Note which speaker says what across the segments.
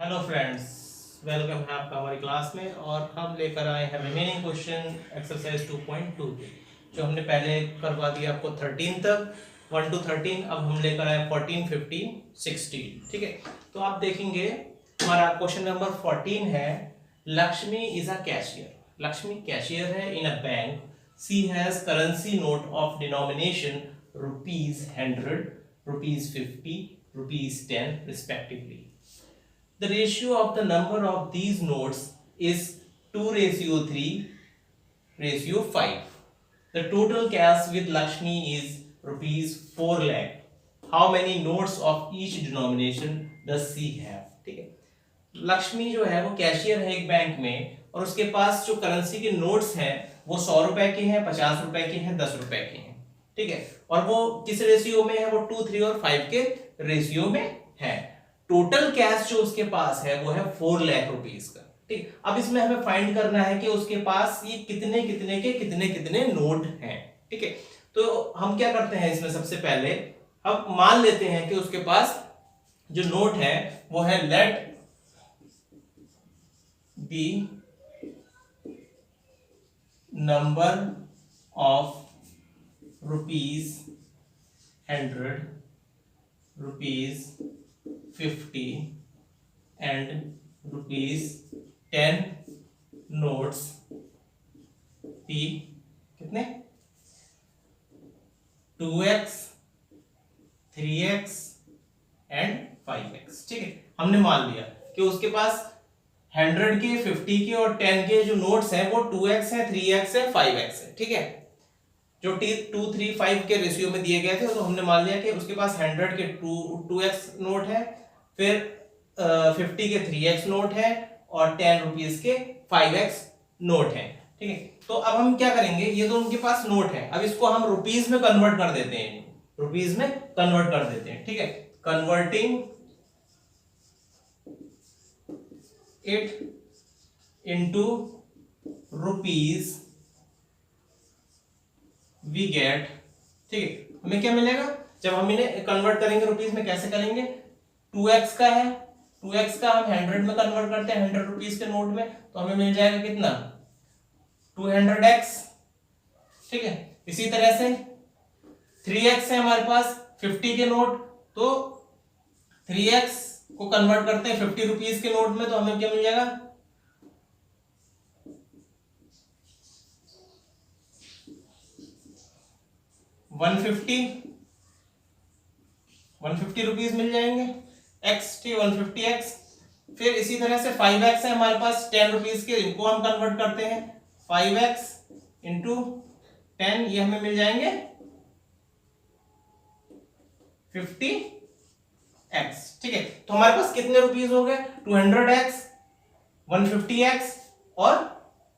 Speaker 1: Hello friends, welcome है आपका हमारी क्लास में। और हम लेकर आए हैं रिमेनिंग क्वेश्चन एक्सरसाइज 2.2 के, जो हमने पहले करवा दिया आपको 13 तक, 1 to 13। अब हम लेकर आए 14, 15, 16। ठीक है, तो आप देखेंगे हमारा क्वेश्चन नंबर 14 है, Lakshmi is a cashier. Lakshmi cashier है in a bank. She has currency note of denomination ₹100, ₹50, ₹10 respectively. The ratio of the number of these notes is 2:3:5. The total cash with Lakshmi is ₹4 lakh. How many notes of each denomination does she have? ठीक है, लक्ष्मी जो है वो cashier है एक bank में, और उसके पास जो करेंसी के नोट्स हैं वो 100 रुपए के हैं, 50 रुपए के हैं, 10 रुपए के हैं। ठीक है, और वो किस रेशियो में है? वो 2, 3 और 5 के रेशियो में है। टोटल कैश जो उसके पास है वो है 4 लाख रुपीस का। ठीक, अब इसमें हमें फाइंड करना है कि उसके पास ये कितने कितने के कितने कितने नोट हैं। ठीक है, तो हम क्या करते हैं इसमें, सबसे पहले हम मान लेते हैं कि उसके पास जो नोट है वो है, let be number of ₹100, ₹50 and ₹10 notes पी कितने 2x 3x एंड 5x। ठीक है, हमने मान लिया कि उसके पास 100 के, 50 के और 10 के जो नोट्स हैं वो 2x है, 3x है, 5x है। ठीक है, जो 2, 3, 5 के रेशियो में दिए गए थे, तो हमने मान लिया कि उसके पास 100 के 2x नोट है, फिर 50 के 3x नोट है, और 10 रुपीस के 5x नोट है। ठीक है, तो अब हम क्या करेंगे, ये तो उनके पास नोट है, अब इसको हम रुपीस में कन्वर्ट कर देते हैं, रुपीस में कन्वर्ट कर देते हैं। ठीक है, converting it into rupees we get. ठीक है, हमें क्या मिलेगा जब हम इन्हें कन्वर्ट करेंगे रुपीस में? कैसे करेंगे? 2x का है, 2x का हम 100 में कन्वर्ट करते हैं, 100 रुपीस के नोट में, तो हमें मिल जाएगा कितना? 200x। ठीक है, इसी तरह से 3x है हमारे पास 50 के नोट, तो 3x को कन्वर्ट करते हैं 50 रुपीस के नोट में, तो हमें क्या मिल जाएगा? 150 रुपीस मिल जाएंगे। x t 150x। फिर इसी तरह से 5x है हमारे पास 10 रुपीस के, इनको हम कन्वर्ट करते हैं 5x इंटू 10, ये हमें मिल जाएंगे 50x। ठीक है, तो हमारे पास कितने रुपीस हो गए? 200x, 150x और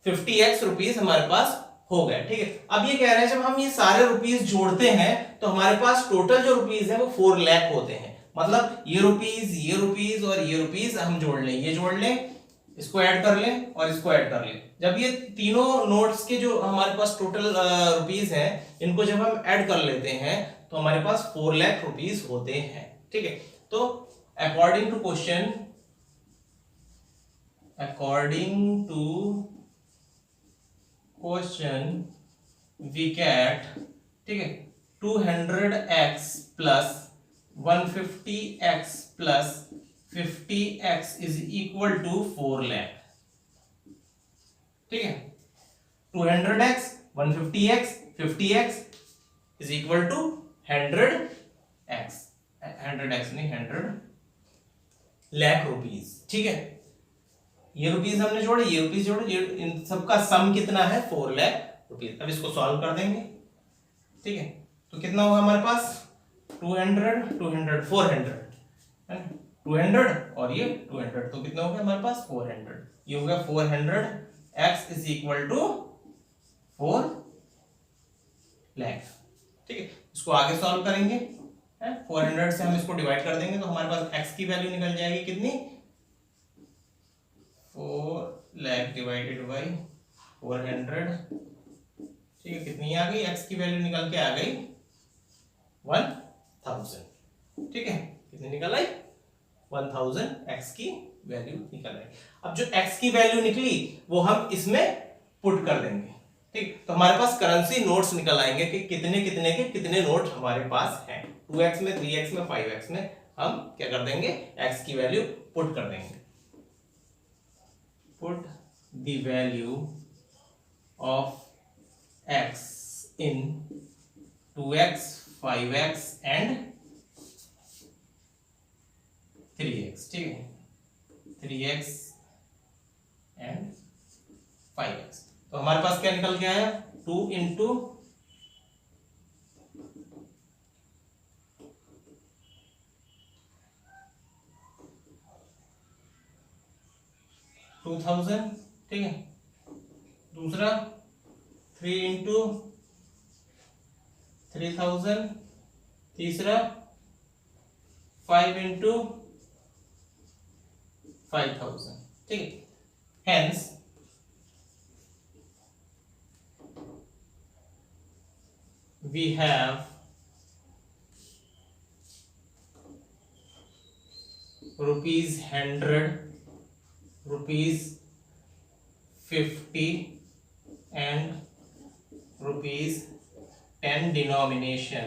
Speaker 1: 50x रुपीस हमारे पास हो गया। ठीक है, अब ये कह रहे हैं जब हम ये सारे रुपीस जोड़ते हैं तो हमारे पास टोटल जो रुपीस है वो 4 लाख होते हैं। मतलब ये रुपीस और ये रुपीस हम जोड़ लें, ये जोड़ लें, इसको ऐड कर लें और इसको ऐड कर लें। जब ये तीनों नोट्स के जो हमारे पास टोटल रुपीस हैं, इनको जब हम ऐड कर लेते हैं तो हमारे पास 4 लाख रुपीस होते हैं। ठीक है, तो according to question, we get, ठीक है, 200x plus 150x plus 50x is equal to 4 lakh. ठीक है, 200x 150x 50x is equal to 100x, 100x नहीं 100 लाख रुपीस। ठीक है, ये रुपीस हमने जोड़े, ये रुपीस जोड़े, ये इन सबका सम कितना है? 4 लाख रुपीस। अब इसको सॉल्व कर देंगे। ठीक है, तो कितना होगा हमारे पास? 200 200 400 है ना, 200 और ये 200, तो कितना हो गया हमारे पास? 400। ये हो गया 400x is equal to 4 lakh. ठीक है, इसको आगे सॉल्व करेंगे, 400 से हम इसको डिवाइड कर देंगे तो हमारे पास x की वैल्यू निकल जाएगी कितनी? 4 लाख डिवाइडेड बाई 400। ठीक है, कितनी आ गई? x की वैल्यू निकल के आ गई 1000। ठीक है, कितनी निकल आई? 1000 x की वैल्यू निकल आएगी। अब जो x की वैल्यू निकली वो हम इसमें पुट कर देंगे, ठीक। तो हमारे पास करेंसी नोट्स निकल आएंगे कि कितने कितने के कितने नोट हमारे पास हैं। 2x में, 3x में, 5x में हम क्या कर देंगे, x की वैल्यू पुट कर देंगे। Put the value of x in 2x, 5x and 3x, ठीक है, 3x एंड 5x। तो हमारे पास क्या निकल के आया, 2 इंटू 2000, ठीक है। दूसरा 3 इंटू 3000, तीसरा 5 इंटू 5000, ठीक है। Hence we have rupees 100, rupees 50 and rupees 10 denomination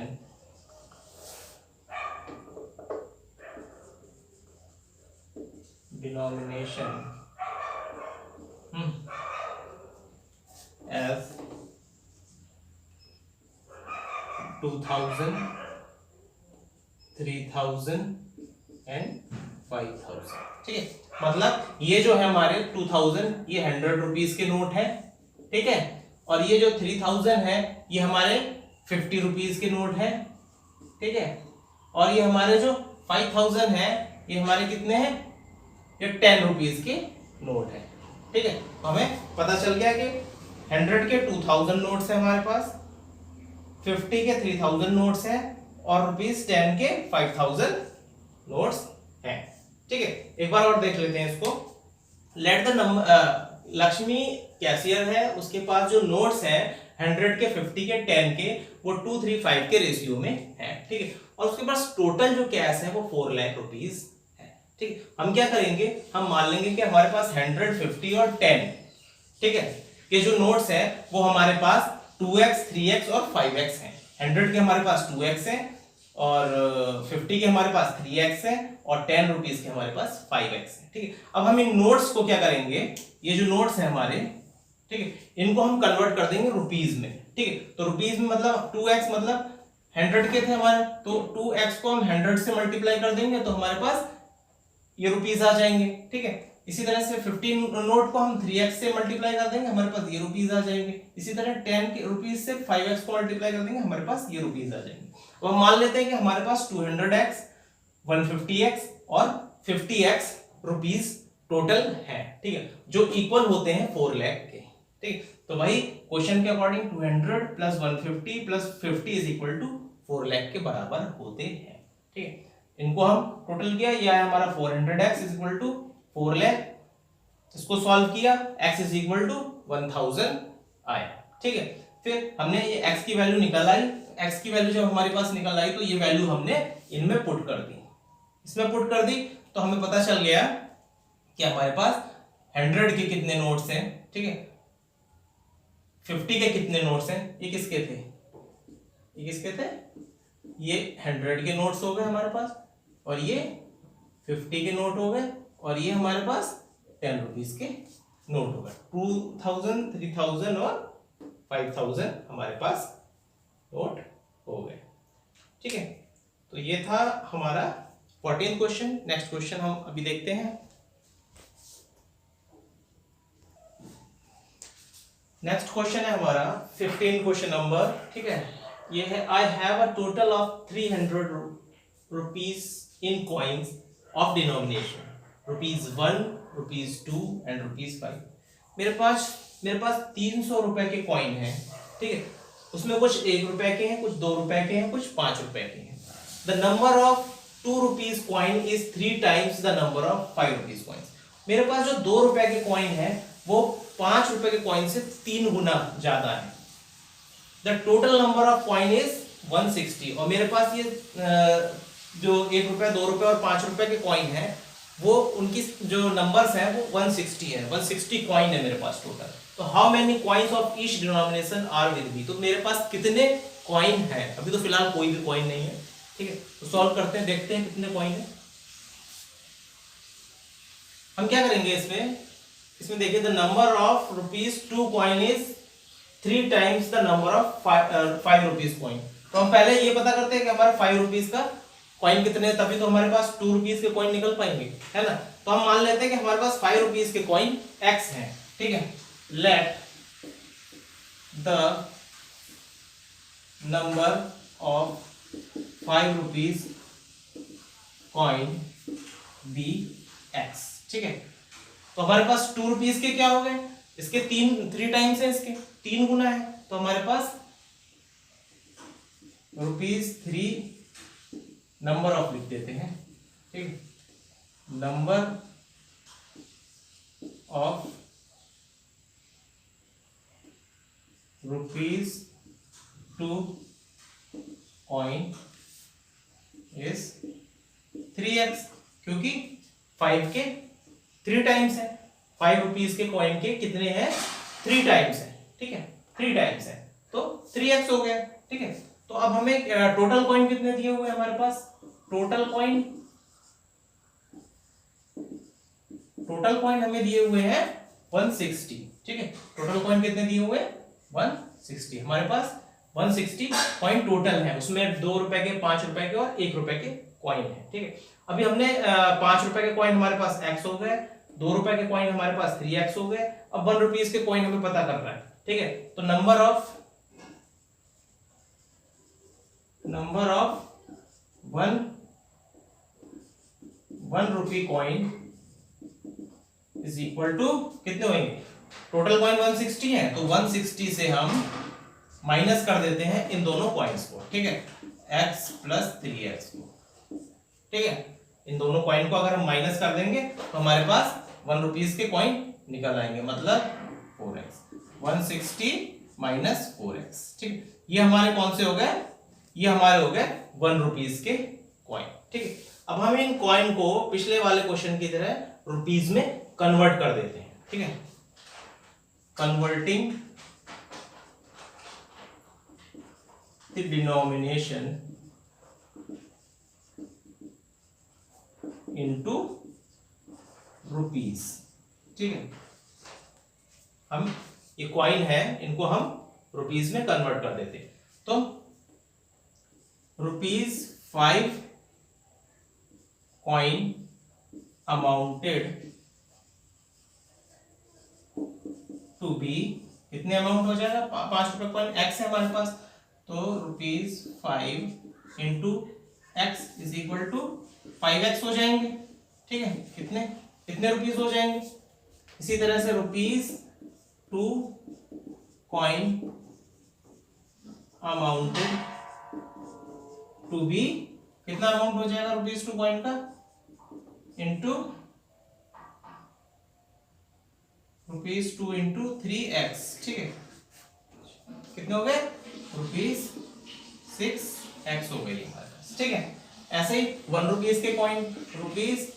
Speaker 1: as 2000, 3000 and 5000, ठीक है। मतलब ये जो है हमारे 2000 ये 100 रुपीज के नोट है, ठीक है। और ये जो 3000 है ये हमारे 50 रुपीज के नोट है, ठीक है। और ये हमारे जो 5000 है ये हमारे कितने हैं, ये 10 रुपीज के नोट है, ठीक है। तो हमें पता चल गया कि 100 के 2000 नोट्स है हमारे पास, 50 के 3000 नोट्स हैं और रुपीस 10 के 5000 नोट्स हैं, ठीक है। एक बार और देख लेते हैं इसको। Late the number, Lakshmi cashier है, उसके पास जो नोट्स हैं 100 के, 50 के, 10 के वो 235 के रेशियो में है, ठीक है। और उसके पास टोटल जो कैश है वो 4 लाख रुपीस है, ठीक है। हम क्या करेंगे, हम मान लेंगे कि हमारे पास 100, 50 और 10, ठीक है, ये जो नोट्स है वो हमारे पास 2x, 3x और 5x हैं। 100 के हमारे पास 2x है और 50 के हमारे पास 3x है और 10 रुपीस के हमारे पास 5x है, ठीक है। अब हम इन नोट्स को क्या करेंगे, ये जो नोट्स हैं हमारे, ठीक है, इनको हम कन्वर्ट कर देंगे रुपीस में, ठीक है। तो रुपीस में मतलब 2x मतलब 100 के थे हमारे, तो 2x को हम 100 से मल्टीप्लाई कर देंगे तो हमारे पास ये रुपीस आ जाएंगे, ठीक है। इसी तरह से 15 नोट को हम 3x से मल्टीप्लाई कर देंगे, हमारे पास ये रुपीस आ जाएंगे। इसी तरह 10 के रुपीस से 5x को मल्टीप्लाई कर देंगे, हमारे पास ये रुपीस आ जाएंगे। अब हम मान लेते हैं कि हमारे पास 200x, 150x और 50x रुपीस टोटल है, ठीक है, जो इक्वल होते हैं 4 लाख के, ठीक। तो भाई क्वेश्चन के according 200 plus 150 plus 50 is equal to 4 lakh के बराबर होते हैं, ठीक है। इनको हम टोटल किया, यह है हमारा 400x is equal to 4 lakh, इसको सॉल्व किया, x इज इक्वल टू 1000 आया, ठीक है। फिर हमने ये x की वैल्यू निकल आई, x की वैल्यू जब हमारे पास निकल आई तो ये वैल्यू हमने इनमें पुट कर दी, इसमें पुट कर दी तो हमें पता चल गया कि हमारे पास 100 के कितने नोट्स हैं, ठीक है, 50 के कितने नोट्स हैं, ये किसके थे, ये किसके थे, ये 100 के नोट्स हो गए हमारे पास, और ये 50 के नोट हो गए, और ये हमारे पास 10 रुपीस के नोट हो गए। 2000, 3000 और 5000 हमारे पास नोट हो गए, ठीक है। तो ये था हमारा 14th क्वेश्चन। नेक्स्ट क्वेश्चन हम अभी देखते हैं। नेक्स्ट क्वेश्चन है हमारा 15 क्वेश्चन नंबर, ठीक है। ये है, I have a total of 300 rupees in coins of denomination ₹1, ₹2 and ₹5। मेरे पास 300 रुपए के कॉइन है, ठीक है। उसमें कुछ 1 रुपए के हैं, कुछ 2 रुपए के हैं, कुछ 5 रुपए के हैं। The number of 2 rupees coin is 3 times the number of 5 rupees coin. मेरे पास जो 2 रुपए के कॉइन है वो 5 रुपए के कॉइन से 3 गुना ज्यादा है। The total number of coin is 160। और मेरे पास ये जो 1 रुपए, 2 रुपए और 5 रुपए के कॉइन है वो उनकी जो नंबर्स हैं वो 160 है, 160 कॉइन है मेरे पास टोटल। तो how many coins of each denomination are with me, तो मेरे पास कितने कॉइन है, अभी तो फिलहाल कोई भी कॉइन नहीं है, ठीक है। तो सॉल्व करते हैं, देखते हैं कितने कॉइन है। हम क्या करेंगे इसमें देखिए, the number of ₹2 coin is 3 times the number of 5 rupees coin. तो हम पहले ये पता करते हैं कि हमारे 5 रुपीज का कॉइन कितने हैं, तभी तो हमारे पास 2 रुपीज के कॉइन निकल पाएंगे, है ना। तो हम मान लेते हैं कि हमारे पास 5 रुपीज के कॉइन x हैं, ठीक है। Let the number of 5 rupees coin be x, ठीक है। तो हमारे पास 2 रुपीज के क्या हो गए, इसके 3 टाइम्स है, इसके 3 गुना है, तो हमारे पास ₹3 नंबर ऑफ लिख देते हैं, ठीक, number of ₹2 coin is 3x, क्योंकि 5 के 3 टाइम्स है, 5 रुपीज के कॉइन के कितने हैं, 3 टाइम्स है, ठीक है, 3 टाइम्स है, तो 3x हो गया, ठीक है। तो अब हमें टोटल कॉइन कितने दिए हुए हैं हमारे पास, टोटल कॉइन हमें दिए हुए हैं 160, ठीक है। टोटल कॉइन कितने दिए हुए हैं, 160, हमारे पास 160 कॉइन टोटल है, उसमें 2 रुपए के, 5 रुपए के और 1 रुपए के कॉइन है, ठीक है। अभी हमने 5 रुपए के कॉइन हमारे पास x हो गए, 2 रुपए के कॉइन हमारे पास 3x हो गए, अब 1 रुपीज के कॉइन हमें पता करना है, ठीक है। तो number of 1 rupee coin is equal to कितने होंगे, टोटल कॉइन 160 है, तो 160 से हम माइनस कर देते हैं इन दोनों कॉइन्स को, ठीक है, x प्लस 3x को, ठीक है। इन दोनों कॉइन को अगर हम माइनस कर देंगे तो हमारे पास 1 रुपीज के कॉइन निकल आएंगे, मतलब 4x, 160 माइनस 4x, ठीक। ये हमारे कौन से हो गए, ये हमारे हो गए 1 रुपीज के कॉइन, ठीक है। अब हम इन कॉइन को पिछले वाले क्वेश्चन की तरह रुपीज में कन्वर्ट कर देते हैं, ठीक है। Converting the denomination into rupees, ठीक है। हम ये कॉइन है, इनको हम रुपीज में कन्वर्ट कर देते हैं, तो ₹5 कॉइन अमाउंटेड टू बी, कितने अमाउंट हो जाएगा, 5 रुपए कॉइन x है हमारे पास, तो ₹5 into x is equal to 5x हो जाएंगे, ठीक है। कितने रुपीज हो जाएंगे। इसी तरह से ₹2 कॉइन अमाउंटेड टू बी, कितना अमाउंट हो जाएगा ₹2 कॉइन का, इंटू ₹2 इंटू 3x, ठीक है, कितने हो गए, ₹6x हो गए हमारे पास, ठीक है। ऐसे ही 1 रुपीज के coin, ₹1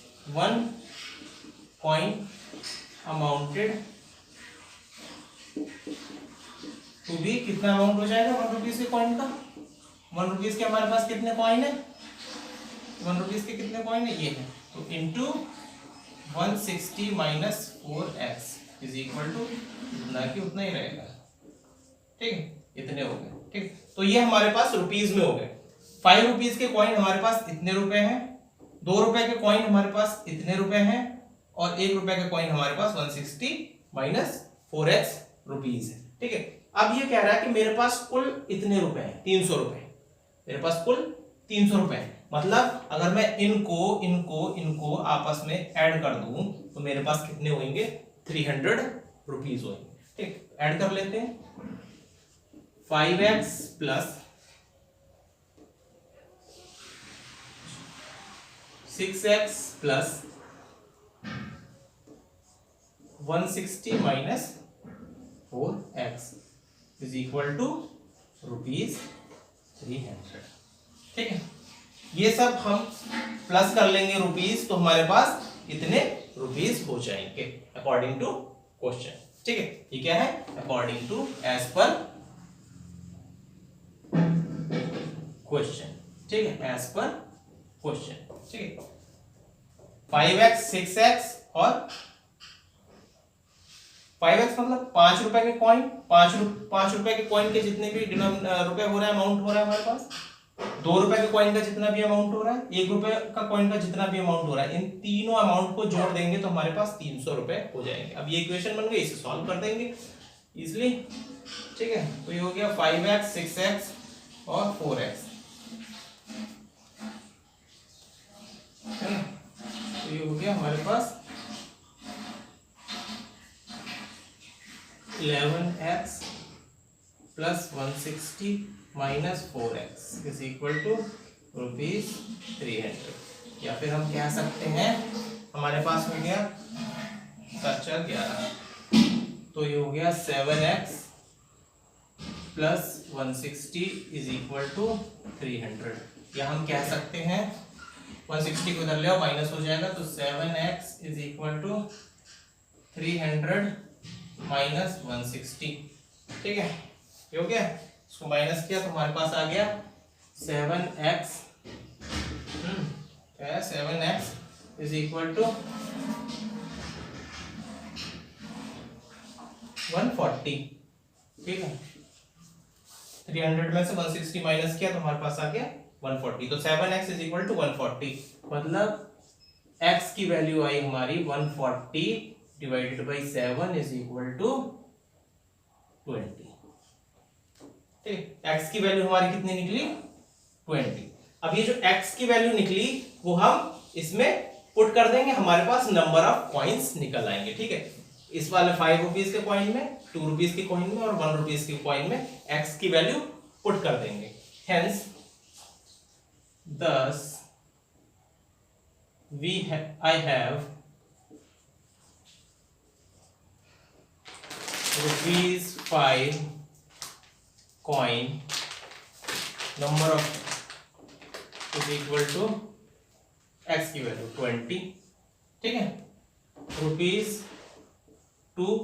Speaker 1: coin amounted to be, कितना अमाउंट हो जाएगा 1 रुपीज के कॉइन का, 1 रुपीज के हमारे पास कितने कॉइन है, 1 रुपीज के कितने कॉइन है, ये है, तो into 160 minus 4x is equal to, ना कि उतना ही रहेगा, ठीक है, इतने हो गए, ठीक। तो ये हमारे पास रुपीज में हो गए। 5 रुपीज के कॉइन हमारे पास इतने रुपए हैं, 2 रुपए के कॉइन हमारे पास इतने रुपए हैं, और 1 रुपए के कॉइन हमारे पास 160 माइनस 4x रुपीज है, ठीक है। अब ये कह रहा है कि मेरे पास कुल इतने रुपए हैं, 300 रुपए, मेरे पास कुल 300 रुपए हैं, मतलब अगर मैं इनको आपस में ऐड कर दूं तो मेरे पास कितने होंगे, 300 रुपीज होंगे, ठीक। ऐड कर लेते हैं, 5x plus 6x plus 160 minus 4x is equal to ₹300, ठीक है। ये सब हम प्लस कर लेंगे रुपीज, तो हमारे पास इतने रुपीस हो जाएंगे अकॉर्डिंग टू क्वेश्चन। ठीक है, ये क्या है, according to, as per question. ठीक है, एज पर क्वेश्चन। ठीक है, 5x 6x और 5x मतलब 5 रुपए के कॉइन, 5 रुपए के कॉइन के जितने भी रुपए हो रहा है, अमाउंट हो रहा है हमारे पास, 2 रुपए के कॉइन का जितना भी अमाउंट हो रहा है, 1 रुपए का कॉइन का जितना भी अमाउंट हो रहा है, इन तीनों अमाउंट को जोड़ देंगे तो हमारे पास 300 रुपए हो जाएंगे। अब ये इक्वेशन बन गई, इसे सॉल्व कर देंगे इजिली। ठीक है, तो ये हो गया 5x 6x और 4x। तो ये हो गया हमारे पास 11x plus 160 minus 4x is equal to ₹300। या फिर हम कह सकते हैं हमारे पास हो गया 11, तो ये हो गया 7x plus 160 is equal to 300। या हम कह सकते हैं 160 को इधर ले आओ, माइनस हो जाएगा, तो 7x is equal to 300 minus 160। ठीक है, ये हो गया, इसको माइनस किया तो हमारे पास आ गया 7x 7x is equal to 140। ठीक है, 300 में से 160 माइनस किया तो हमारे पास आ गया 140। तो 7x इज इक्वल टू 140, मतलब x की वैल्यू आई हमारी 140 divided by 7 is equal to 20। ठीक, x की वैल्यू हमारी कितनी निकली, 20। अब ये जो x की वैल्यू निकली वो हम इसमें पुट कर देंगे, हमारे पास नंबर ऑफ कॉइन्स निकल आएंगे। ठीक है, इस वाले 5 रुपीज के कॉइन में, 2 रुपीज के कॉइन में और 1 रुपीज के कॉइन में x की वैल्यू पुट कर देंगे। Hence thus I have ₹5 coin, number of is equal to x की वैल्यू 20। ठीक है, ₹2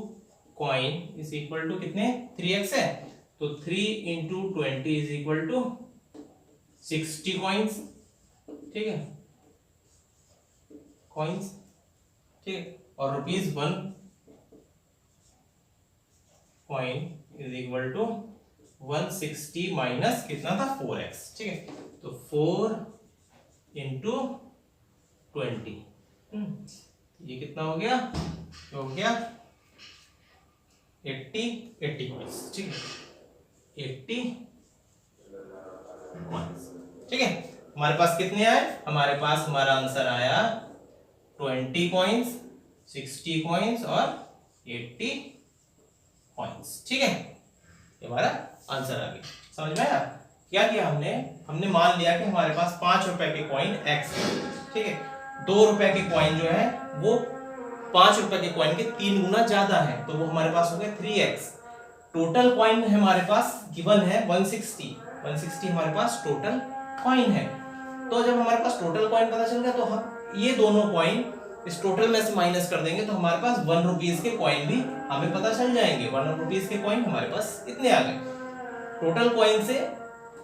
Speaker 1: coin is equal to कितने, 3x है, तो 3 into 20 is equal to 60 coins. ठीक है, कॉइन्स। ठीक है, और ₹1 coin is equal to 160 minus कितना था, 4x। ठीक है, तो 4 इंटू 20, ये कितना हो गया, हो गया 80 कॉइन्स। ठीक है, 80 कॉइन्स। ठीक है, हमारे पास कितने आए, हमारे पास हमारा आंसर आया 20 कॉइन्स, 60 कॉइन्स और 80 कॉइन्स। ठीक है, ये हमारा आंसर आ गया। समझ में आया, क्या किया हमने मान लिया कि हमारे पास 5 रुपए के कॉइन x है। ठीक है, 2 रुपए के कॉइन जो है वो 5 रुपए के कॉइन के 3 गुना ज्यादा है, तो वो हमारे पास हो गया 3x। टोटल कॉइन हमारे पास गिवन है 160 हमारे पास टोटल कॉइन है। तो जब हमारे पास टोटल कॉइन पता चल गया तो हम ये दोनों कॉइन इस टोटल में से माइनस कर देंगे, तो हमारे पास 1 रुपीज के कॉइन भी हमें पता चल जाएंगे। 1 रुपीज के कॉइन हमारे पास इतने आ गए। टोटल कॉइन से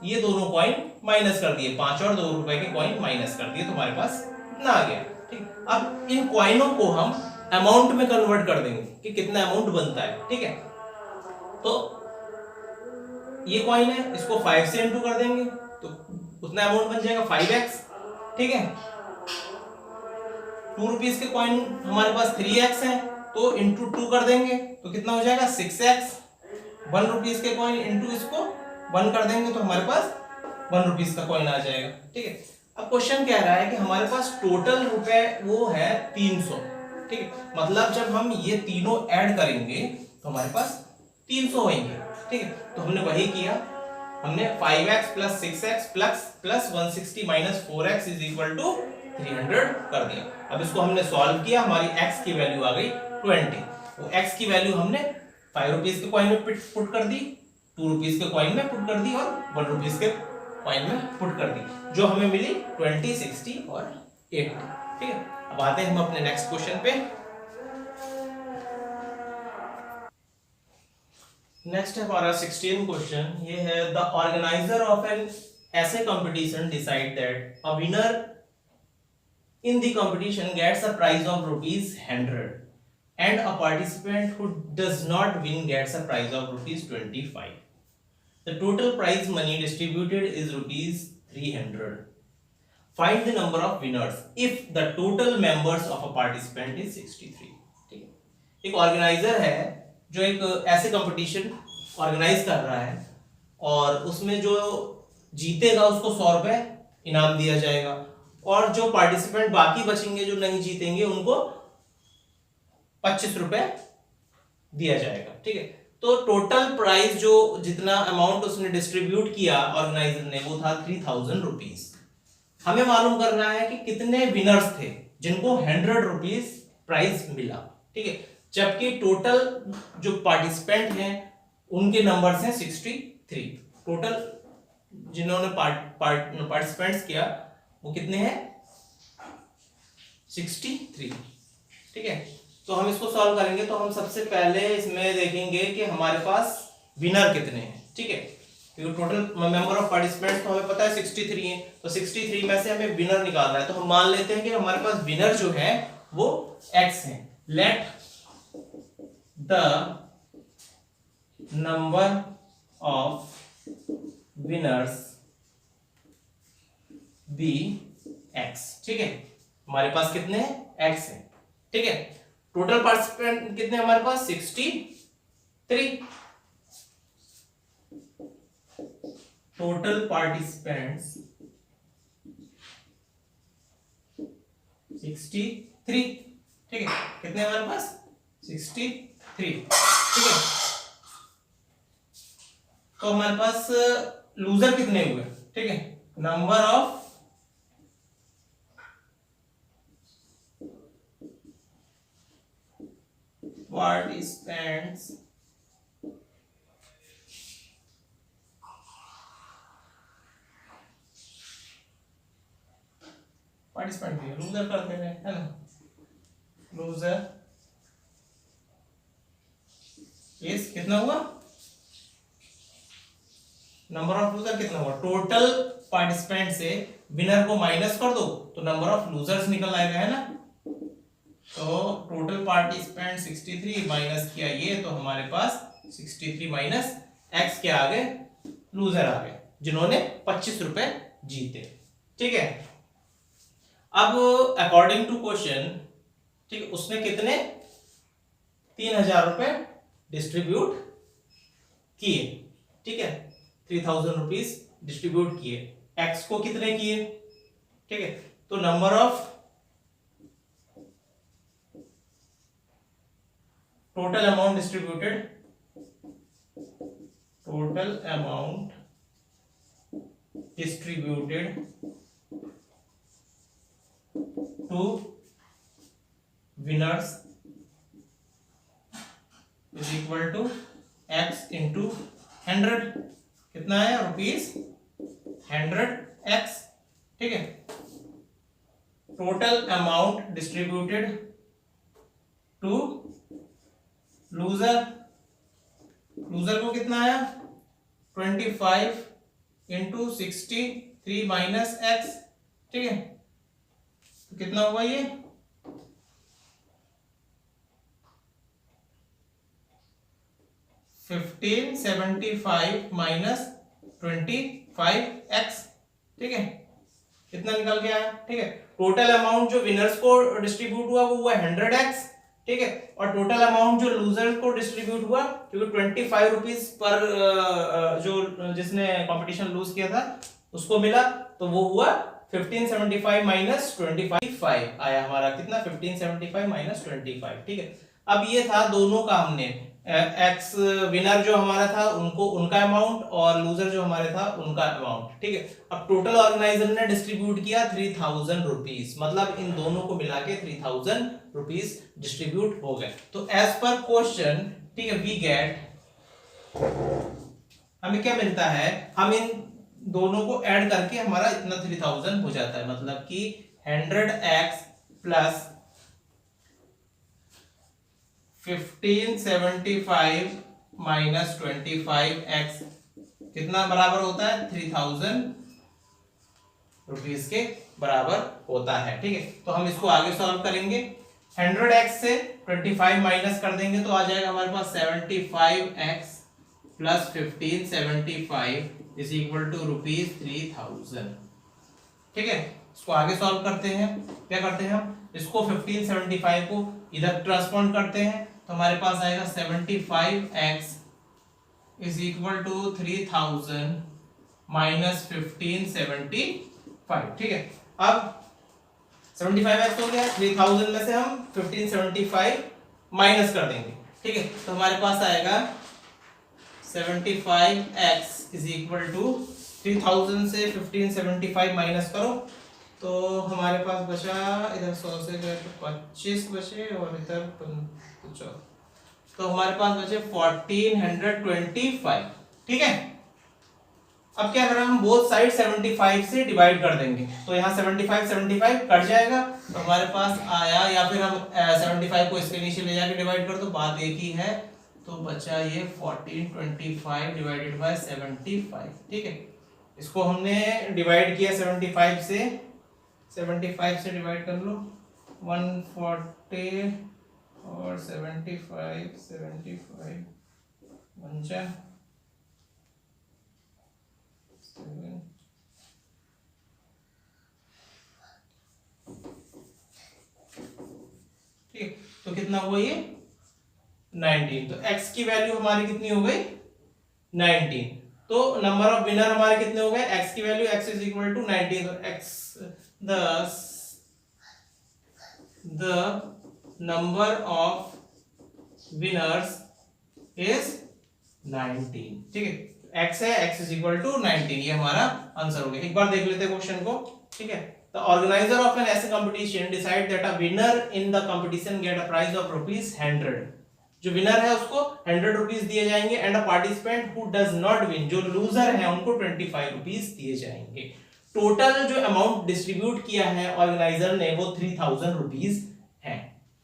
Speaker 1: ये दोनों कॉइन माइनस कर दिए, 5 और 2 रुपए के कॉइन माइनस कर दिए, तो हमारे पास इतना आ गया। ठीक, अब इन कॉइनों को हम अमाउंट में कन्वर्ट कर देंगे कि कितना अमाउंट बनता है। ठीक है, तो ये कॉइन है, इसको 5 से इंटू कर देंगे तो उतना अमाउंट बन जाएगा 5x। ठीक है, 2 रुपीज के कॉइन हमारे पास 3x है, तो इंटू 2 कर देंगे तो कितना हो जाएगा 6x। 1 रुपीज के कॉइन इंटू इसको 1 कर देंगे तो हमारे पास 1 रुपीज का कॉइन आ जाएगा। ठीक है, अब क्वेश्चन कह रहा है कि हमारे पास टोटल रुपए वो है 300। ठीक है, मतलब जब हम ये तीनों ऐड करेंगे तो हमारे पास 300 होंगे। ठीक है, तो हमने वही किया, हमने 5x plus 6x plus 160 minus 4x is equal to 300 कर दिया। अब इसको हमने सॉल्व किया, हमारी x की वैल्यू आ गई 20। वो x की वैल्यू हमने 5 रुपीज के कॉइन में पुट कर दी, 2 रुपीज के कॉइन में पुट कर दी और 1 रुपीज के कॉइन में पुट कर दी, जो हमें मिली 20, 60 और 80। ठीक है, अब आते हैं हम अपने नेक्स्ट क्वेश्चन पे। नेक्स्ट है हमारा 16 क्वेश्चन। ये है the organiser of an essay competition decide that a winner in the competition gets a prize of ₹100 and a participant who does not win gets a prize of ₹25. The total prize money distributed is ₹300. Find the number of winners if the total members of a participant is 63. ठीक है, एक organiser है जो एक ऐसे competition organise कर रहा है और उसमें जो जीतेगा उसको ₹100 इनाम दिया जाएगा और जो पार्टिसिपेंट बाकी बचेंगे जो नहीं जीतेंगे उनको ₹25 दिया जाएगा। ठीक है, तो टोटल प्राइस जो जितना अमाउंट उसने डिस्ट्रीब्यूट किया ऑर्गेनाइजर ने वो था ₹3000। हमें मालूम करना है कि कितने विनर्स थे जिनको ₹100 प्राइस मिला। ठीक है, जबकि टोटल जो पार्टिसिपेंट हैं उनके नंबर्स हैं 63। टोटल जिन्होंने पार्टिसिपेंट्स किया वो कितने हैं 63। ठीक है, तो हम इसको सॉल्व करेंगे तो हम सबसे पहले इसमें देखेंगे कि हमारे पास विनर कितने हैं। ठीक है, क्योंकि टोटल मेंबर ऑफ पार्टिसिपेंट्स तो हमें पता है 63 है, तो 63 में से हमें विनर निकालना है। तो हम मान लेते हैं कि हमारे पास विनर जो है वो x है। Let the number of winners be x। ठीक है, हमारे पास कितने x है। ठीक है, टोटल पार्टिसिपेंट कितने हमारे पास 63। Total participants 63। ठीक है, कितने हमारे पास 63। ठीक है, तो हमारे पास लूजर कितने हुए। ठीक है, नंबर ऑफ पार्टिसिपेंट्स पार्टिसिपेंट भी लूजर करते हैं, है ना। लूजर इस कितना हुआ, नंबर ऑफ लूजर कितना हुआ, टोटल पार्टिसिपेंट से विनर को माइनस कर दो तो नंबर ऑफ लूजर्स निकल आएगा, है ना। तो टोटल पार्टिसिपेंट 63 माइनस किया ये, तो हमारे पास 63 माइनस x के आगे लूजर आ गए जिन्होंने ₹25 जीते। ठीक है, अब अकॉर्डिंग टू क्वेश्चन, ठीक है, उसने कितने ₹3000 डिस्ट्रीब्यूट किए। ठीक है, ₹3000 डिस्ट्रीब्यूट किए, x को कितने किए। ठीक है, तो number of total amount distributed, total amount distributed to winners is equal to x into 100। कितना है ₹100x। ठीक है, total amount distributed to loser, loser को कितना आया 25 इंटू 63 माइनस x। ठीक है, तो कितना हुआ ये 1575 माइनस 25x। ठीक है, कितना निकल के आया। ठीक है, टोटल अमाउंट जो विनर्स को डिस्ट्रीब्यूट हुआ वो हुआ 100x। ठीक है, और टोटल अमाउंट जो लूजर्स को डिस्ट्रीब्यूट हुआ, क्योंकि ₹25 पर जो जिसने कंपटीशन लूज किया था उसको मिला, तो वो हुआ 1575 माइनस 25 आया हमारा कितना 1575 माइनस 25। ठीक है, अब ये था दोनों का हमने एक्स विनर जो हमारा था उनको उनका अमाउंट और लूजर जो हमारे था उनका अमाउंट। ठीक है, अब टोटल ऑर्गेनाइजर ने डिस्ट्रीब्यूट किया ₹3000, मतलब इन दोनों को मिला के ₹3000 डिस्ट्रीब्यूट हो गए। तो एज पर क्वेश्चन, ठीक है, वी गेट, हमें क्या मिलता है, हम इन दोनों को ऐड करके हमारा इतना 3000 हो जाता है, मतलब कि 100x प्लस 1575 माइनस 25x कितना बराबर होता है 3000 रुपीज के बराबर होता है। ठीक है, तो हम इसको आगे सॉल्व करेंगे। 100x से 25 माइनस कर देंगे तो आ जाएगा हमारे पास 75x plus 1575 is equal to rupees 3000। ठीक है, इसको आगे सॉल्व करते हैं। क्या करते हैं हम इसको 1575 को इधर ट्रांसफॉर्म करते हैं तो हमारे पास आएगा 75x is equal to 3000 minus 1575। ठीक है, अब 75x हो गया, 3000 में से हम 1575 माइनस कर देंगे। ठीक है, तो हमारे पास आएगा 75x इज इक्वल टू 3000 से 1575 माइनस करो तो हमारे पास बचा इधर 100 से गए तो 25 बचे और इधर कुछ तो हमारे पास बचे 1425। ठीक है, अब क्या करें हम बोथ साइड 75 से डिवाइड कर देंगे तो यहाँ 75 कट जाएगा तो हमारे पास आया, या फिर हम 75 को इसके नीचे ले जाके डिवाइड कर दो, बात एक ही है। तो बचा ये 1425 डिवाइडेड बाय 75। ठीक है, इसको हमने डिवाइड किया 75 से डिवाइड कर लो 140 और 75 पंचा 7। ठीक, तो कितना हुआ ये 19। तो x की वैल्यू हमारी कितनी हो गई 19। तो नंबर ऑफ विनर हमारे कितने हो गए x की value x is equal to 19। तो x the number of winners is 19। ठीक है, x है x इज इक्वल टू 19, ये हमारा आंसर हो गया। एक बार देख लेते हैं क्वेश्चन को। ठीक है, the organiser of an essay competition decide that a winner in the competition get a prize of ₹100। जो विनर है उसको 100 रुपीज दिए जाएंगे and a participant who does not win, जो लूजर है उनको 25 रुपीज दिए जाएंगे। टोटल जो अमाउंट डिस्ट्रीब्यूट किया है ऑर्गेनाइजर ने वो 3000 रुपीज है।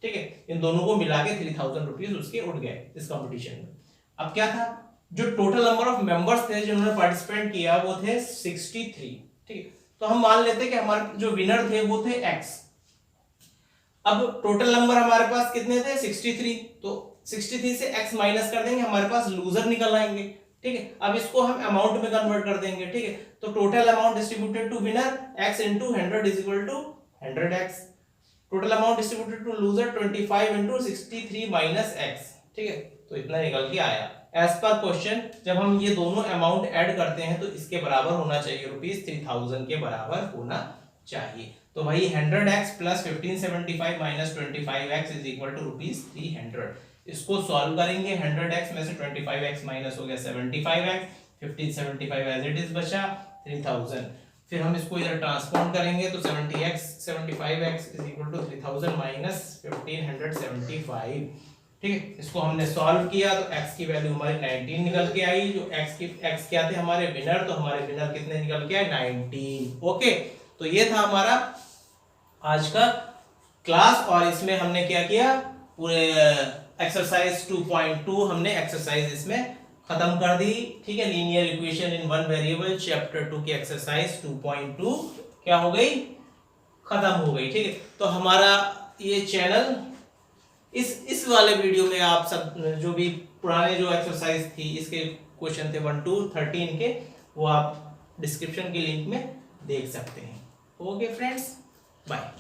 Speaker 1: ठीक है, इन दोनों को मिला के 3000 रुपीज उसके उठ गए इस कंपटीशन में। अब क्या था, जो टोटल नंबर ऑफ मेंबर्स थे जिन्होंने पार्टिसिपेट किया वो थे 63। ठीक है, तो हम मान लेते हैं कि हमारे जो विनर थे वो थे x। अब टोटल नंबर हमारे पास कितने थे 63, तो 63 से x माइनस कर देंगे, हमारे पास लूजर निकल आएंगे। ठीक है, अब इसको हम अमाउंट में कन्वर्ट कर देंगे। ठीक है, तो total amount distributed to winner x into 100 is equal to 100x। Total amount distributed to loser 25 into 63 minus x। ठीक है, तो इतना निकल के आया। एज पर क्वेश्चन जब हम ये दोनों अमाउंट ऐड करते हैं तो इसके बराबर होना चाहिए, ₹3000 के बराबर होना चाहिए। तो वही 100x plus 1575 minus 25x is equal to ₹300। इसको सॉल्व करेंगे, 100x में से 25x माइनस हो गया 75x, 1575 एज इट इज बचा 3000। फिर हम इसको इधर ट्रांसफॉर्म करेंगे तो 75x is equal to 3000 minus 1575। ठीक है, इसको हमने सॉल्व किया तो x की वैल्यू हमारी 19 निकल के आई। जो x क्या थे हमारे विनर, तो हमारे विनर कितने निकल के आए 19। ओके, तो ये था हमारा आज का क्लास और इसमें हमने क्या किया, पूरे एक्सरसाइज 2.2 हमने एक्सरसाइज इसमें खत्म कर दी। ठीक है, linear equation in one variable chapter 2 की एक्सरसाइज 2.2 क्या हो गई, खत्म हो गई। ठीक है, तो हमारा ये चैनल इस वाले वीडियो में आप सब जो भी पुराने जो एक्सरसाइज थी इसके क्वेश्चन थे 1 to 13 के, वो आप डिस्क्रिप्शन के लिंक में देख सकते हैं। Okay friends, bye.